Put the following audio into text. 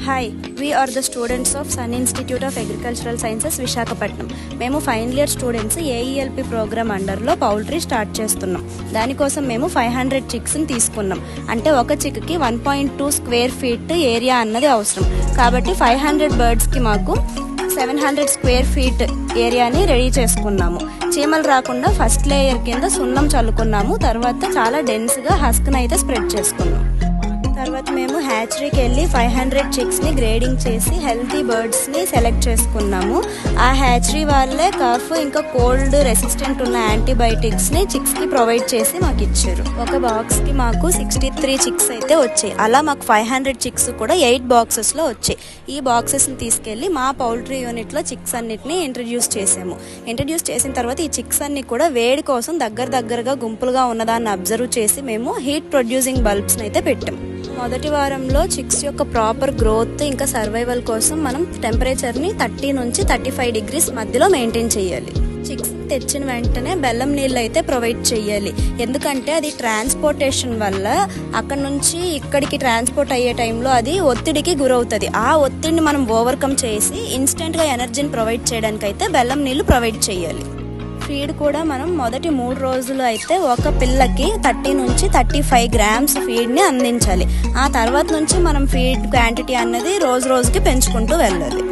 Hi, we are the students of Sun Institute of Agricultural Sciences, Visakhapatnam. మేము final year students AELP program అండర్లో poultry start చేస్తున్నాం. దానికోసం మేము 500 చిక్స్ని తీసుకున్నాం. అంటే ఒక చిక్కి 1.2 స్క్వేర్ ఫీట్ ఏరియా అన్నది అవసరం. కాబట్టి 500 బర్డ్స్కి మాకు 700 స్క్వేర్ ఫీట్ ఏరియాని రెడీ చేసుకున్నాము. చీమలు రాకుండా ఫస్ట్ లేయర్ కింద సున్నం చల్లుకున్నాము. తర్వాత చాలా డెన్స్గా హస్క్ని అయితే స్ప్రెడ్ చేసుకున్నాం. తర్వాత మేము హ్యాచరీకి వెళ్ళి 500 చిక్స్ని గ్రేడింగ్ చేసి హెల్తీ బర్డ్స్ని సెలెక్ట్ చేసుకున్నాము. ఆ హ్యాచరీ వాళ్ళే కఫ్ ఇంకా కోల్డ్ రెసిస్టెంట్ ఉన్న యాంటీబయాటిక్స్ని చిక్స్కి ప్రొవైడ్ చేసి మాకు ఇచ్చారు. ఒక బాక్స్కి మాకు 63 చిక్స్ అయితే వచ్చాయి. అలా మాకు 500 చిక్స్ కూడా 8 బాక్సెస్లో వచ్చాయి. ఈ బాక్సెస్ని తీసుకెళ్ళి మా పౌల్ట్రీ యూనిట్లో చిక్స్ అన్నిటిని ఇంట్రడ్యూస్ చేసాము. ఇంట్రడ్యూస్ చేసిన తర్వాత ఈ చిక్స్ అన్ని కూడా వేడి కోసం దగ్గరగా గుంపులుగా ఉన్నదాన్ని అబ్జర్వ్ చేసి మేము హీట్ ప్రొడ్యూసింగ్ బల్బ్స్ని అయితే పెట్టాం. మొదటి వారంలో చిక్స్ యొక్క ప్రాపర్ గ్రోత్ ఇంకా సర్వైవల్ కోసం మనం టెంపరేచర్ని 30 నుంచి 35 డిగ్రీస్ మధ్యలో మెయింటైన్ చేయాలి. చిక్స్ తెచ్చిన వెంటనే బెల్లం నీళ్ళు అయితే ప్రొవైడ్ చేయాలి. ఎందుకంటే అది ట్రాన్స్పోర్టేషన్ వల్ల అక్కడ నుంచి ఇక్కడికి ట్రాన్స్పోర్ట్ అయ్యే టైంలో అది ఒత్తిడికి గురవుతుంది. ఆ ఒత్తిడిని మనం ఓవర్కమ్ చేసి ఇన్స్టెంట్గా ఎనర్జీని ప్రొవైడ్ చేయడానికి అయితే బెల్లం నీళ్ళు ప్రొవైడ్ చేయాలి. ఫీడ్ కూడా మనం మొదటి 3 రోజులు అయితే ఒక పిల్లకి 30 నుంచి 35 గ్రామ్స్ ఫీడ్ని అందించాలి. ఆ తర్వాత నుంచి మనం ఫీడ్ క్వాంటిటీ అన్నది రోజుకి పెంచుకుంటూ వెళ్ళాలి.